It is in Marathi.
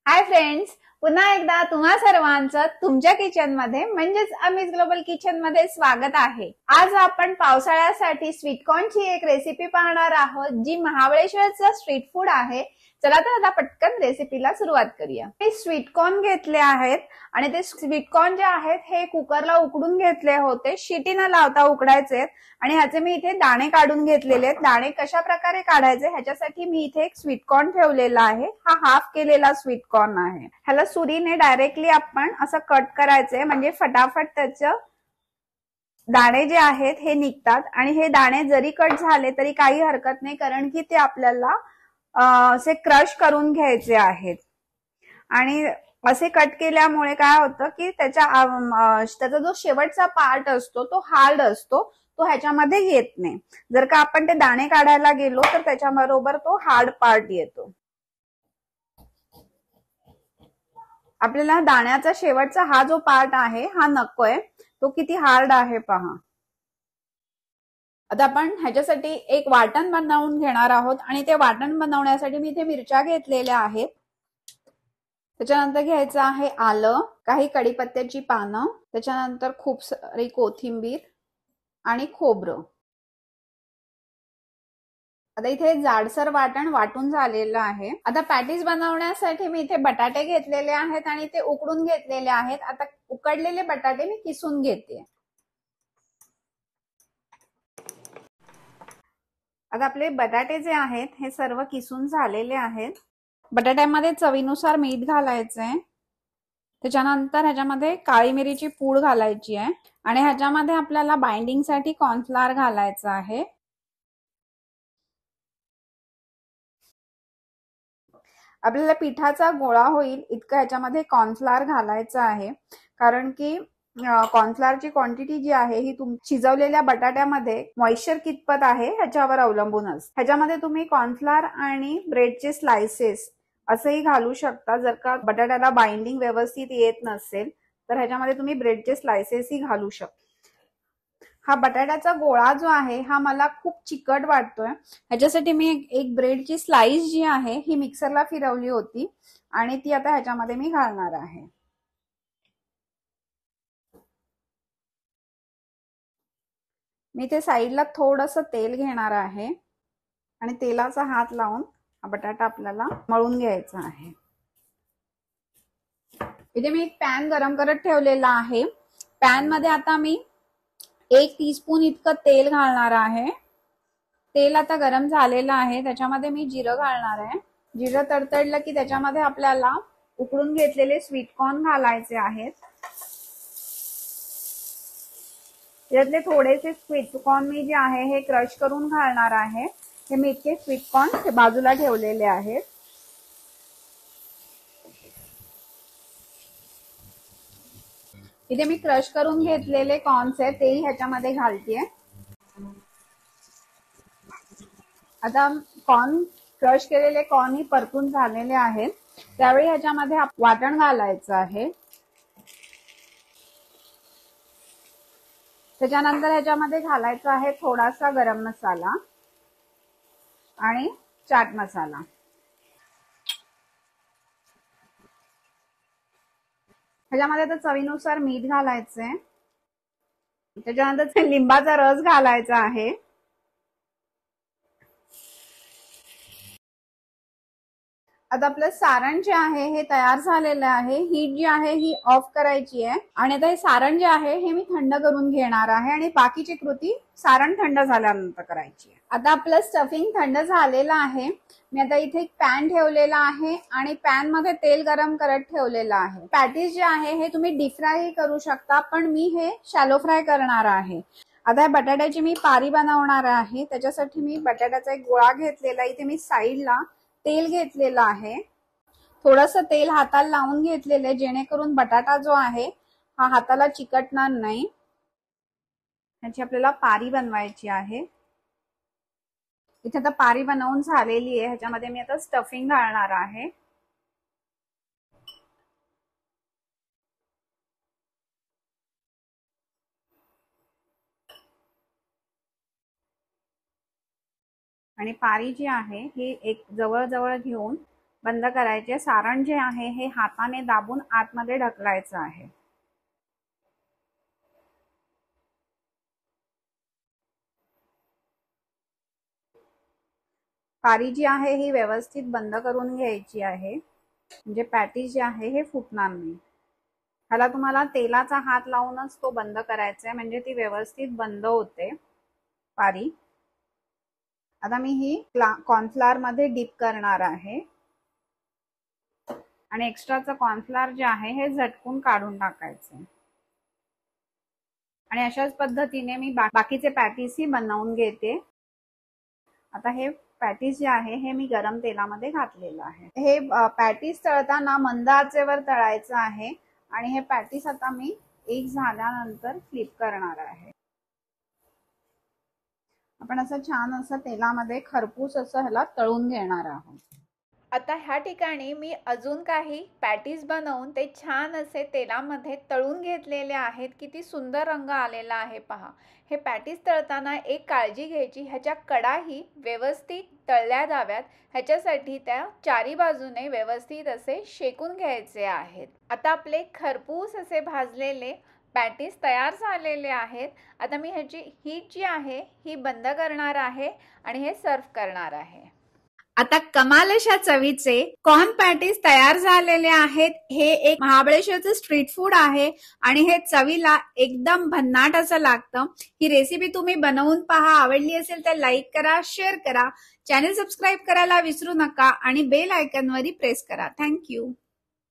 हाय फ्रेंड्स, पुन्हा एकदा तुम्हा सर्वांचं तुमच्या किचन मध्ये म्हणजेच अमित ग्लोबल किचन मध्ये स्वागत आहे। आज आपण पावसाळ्यासाठी स्वीटकॉर्नची एक रेसिपी पाहणार आहोत, जी महाबळेश्वरचं स्ट्रीट फूड आहे। चला तर आता पटकन रेसिपीला सुरुवात करूया। हे स्वीटकॉर्न घेतले आहेत आणि ते स्वीटकॉर्न जे आहेत हे कुकरला उकडून घेतले होते, शिटी न लावता उकडायचे आणि ह्याचे मी इथे दाणे काढून घेतलेले आहेत। दाणे कशा प्रकारे काढायचे ह्याच्यासाठी मी इथे एक स्वीटकॉर्न ठेवलेला आहे। हा हाफ केलेला स्वीटकॉर्न आहे। ह्याला सुरीने डायरेक्टली आपण असं कट करायचंय, म्हणजे फटाफट त्याचं दाणे जे आहेत हे निघतात। आणि हे दाणे जरी कट झाले तरी काही हरकत नाही, कारण की ते आपल्याला असे क्रश करून घ्यायचे आहेत। आणि असे कट केल्यामुळे काय होतं की त्याचा जो शेवटचा पार्ट असतो तो हार्ड असतो, तो ह्याच्यामध्ये येत नाही। जर का आपण ते दाणे काढायला गेलो तर त्याच्याबरोबर तो हार्ड पार्ट येतो। आपल्याला दाण्याचा शेवटचा हा जो पार्ट आहे हा नकोय, तो किती हार्ड आहे पहा। आता आपण ह्याच्यासाठी एक वाटण बनवून घेणार आहोत आणि ते वाटण बनवण्यासाठी मी इथे मिरच्या घेतलेल्या आहेत। त्याच्यानंतर घ्यायचं आहे आलं, काही कढीपत्त्याची पानं, त्याच्यानंतर खूप सारी कोथिंबीर आणि खोबरं। आता इथे जाडसर वाटण वाटून झालेलं आहे। आता पॅटीस बनवण्यासाठी मी इथे बटाटे घेतलेले आहेत आणि ते उकडून घेतलेले आहेत। आता उकडलेले बटाटे मी किसून घेते। आता आपले बटाटे जे आहेत हे सर्व किसून झालेले आहेत। बटाट्यामध्ये चवीनुसार मीठ घालायचंय, त्याच्यानंतर ह्याच्यामध्ये काळी मिरीची पूड घालायची आहे आणि ह्याच्यामध्ये आपल्याला बाइंडिंगसाठी कॉर्नफ्लॉवर घालायचं आहे। आपल्याला पिठाचा गोळा होईल इतकं ह्याच्यामध्ये कॉर्नफ्लॉवर घालायचं आहे, कारण की कॉर्नफ्लॉवरची क्वांटिटी जी आहे ही शिजवलेल्या बटाट्यामध्ये मॉइश्चर कितपत आहे ह्याच्यावर अवलंबून असते। ह्याच्यामध्ये तुम्ही कॉर्नफ्लॉवर आणि ब्रेडचे स्लाइसेस असंही घालू शकता। जर का बटाट्याला बाइंडिंग व्यवस्थित येत नसेल तर ह्याच्यामध्ये तुम्ही ब्रेडचे स्लाइसेसही घालू शकता। हा बटाट्याचा गोळा जो आहे हा मला खूप चिकट वाटतोय, ह्याच्यासाठी मी एक ब्रेडची स्लाइस जी आहे ही मिक्सरला फिरवली होती आणि ती आता ह्याच्यामध्ये मी घालणार आहे। मी ते साईडला थोडंसं तेल घेणार आहे आणि तेलाचा हात लावून हा बटाटा आपल्याला मळून घ्यायचा आहे। इथे मी एक पॅन गरम करत ठेवलेला आहे। पॅन मध्ये आता मी 1 टीस्पून इतकं तेल घालणार आहे। तेल आता गरम झालेलं आहे, त्याच्यामध्ये मी जिरं घालणार आहे। जिरं तडतडलं की त्याच्यामध्ये आपल्याला उकडून घेतलेले स्वीटकॉर्न घालायचे आहेत। यातले थोडेसे स्वीटकॉर्न मी जे आहे हे क्रश करून घालणार आहे। हे मी इतके स्वीटकॉर्न बाजूला ठेवलेले आहेत। इथे मी क्रश करून घेतलेले कॉर्न्स आहेत तेही ह्याच्यामध्ये घालतेय। आता कॉर्न क्रश केलेले कॉर्न ही परतून झालेले आहेत, त्यावेळी ह्याच्यामध्ये वाटण घालायचं आहे। त्याच्यानंतर ह्याच्यामध्ये घालायचा आहे थोडासा गरम मसाला आणि चाट मसाला। ह्याच्यामध्ये आता चवीनुसार मीठ घालायचंय, त्याच्यानंतर लिंबाचा रस घालायचा आहे। आता आपलं सारण जे आहे हे तयार झालेलं आहे। हीट जी आहे ही ऑफ करायची आहे आणि आता हे सारण जे आहे हे मी थंड करून घेणार आहे आणि बाकीची कृती सारण थंड झाल्यानंतर करायची आहे। आता आपलं स्टफिंग थंड झालेलं आहे। मी आता इथे एक पॅन ठेवलेला आहे आणि पॅन मध्ये तेल गरम करत ठेवलेलं आहे। पॅटीस जे आहे हे तुम्ही डीप फ्राय करू शकता, पण मी हे शॅलो फ्राय करणार आहे। आता या बटाट्याची मी पारी बनवणार आहे, त्याच्यासाठी मी बटाट्याचा एक गोळा घेतलेला, इथे मी साईडला तेल घेतलेलं आहे। थोडंसं तेल हाताला लावून घेतलेलं आहे, जेणेकरून बटाटा जो आहे हा हाताला चिकटणार नाही। ह्याची आपल्याला पारी बनवायची आहे। इथे आता पारी बनवून झालेली आहे, ह्याच्यामध्ये मी आता स्टफिंग घालणार आहे। आणि पारी जी आहे ही एक जवळ जवळ घेऊन बंद करायचे. सारण जे आहे हे हाताने दाबून आतमध्ये ढकलायचं आहे. पारी जी आहे ही व्यवस्थित बंद करून घ्यायची आहे, म्हणजे पॅटी जे आहे हे फुटणार नाही. ह्याला तुम्हाला तेलाचा हात लावूनच तो बंद करायचा आहे, म्हणजे ती व्यवस्थित बंद होते पारी. आता मी ही कॉर्नफ्लॉवर मध्ये डीप करणार आहे आणि एक्स्ट्राचं कॉर्नफ्लॉवर जे आहे हे झटकून काढून टाकायचं. आणि अशाच पद्धतीने मी बाकीचे पॅटीस ही बनवून घेते. आता हे पॅटीस जे आहे हे मी गरम तेलामध्ये घातलेलं आहे. हे पॅटीस तळताना मंद आचेवर तळायचं आहे आणि हे पॅटीस आता मी एक झाल्यानंतर फ्लिप करणार आहे. आपण असं छान असं तेलामध्ये खरपूस असं ह्याला तळून घेणार आहोत. आता ह्या ठिकाणी मी अजून काही पॅटीस बनवून ते छान असे तेलामध्ये तळून घेतलेले आहेत. किती सुंदर रंग आलेला आहे पहा. हे पॅटीस तळताना एक काळजी घ्यायची, ह्याच्या कडाही व्यवस्थित तळल्या जाव्यात, ह्याच्यासाठी त्या चारी बाजूने व्यवस्थित असे शेकून घ्यायचे आहेत. आता आपले खरपूस असे भाजलेले पॅटीस तयार झालेले आहेत. आता मी ह्याची हीट जी आहे ही बंद करणार आहे आणि हे सर्व करणार आहे. आता कमाल अशा चवीचे कॉर्न पॅटीस तयार झालेले आहेत. हे एक महाबळेश्वरचं स्ट्रीट फूड आहे आणि हे चवीला एकदम भन्नाट असं लागतं. ही रेसिपी तुम्ही बनवून पहा. आवडली असेल तर लाईक करा, शेअर करा, चॅनल सबस्क्राईब करायला विसरू नका आणि बेल आयकॉनवर प्रेस करा. थँक्यू.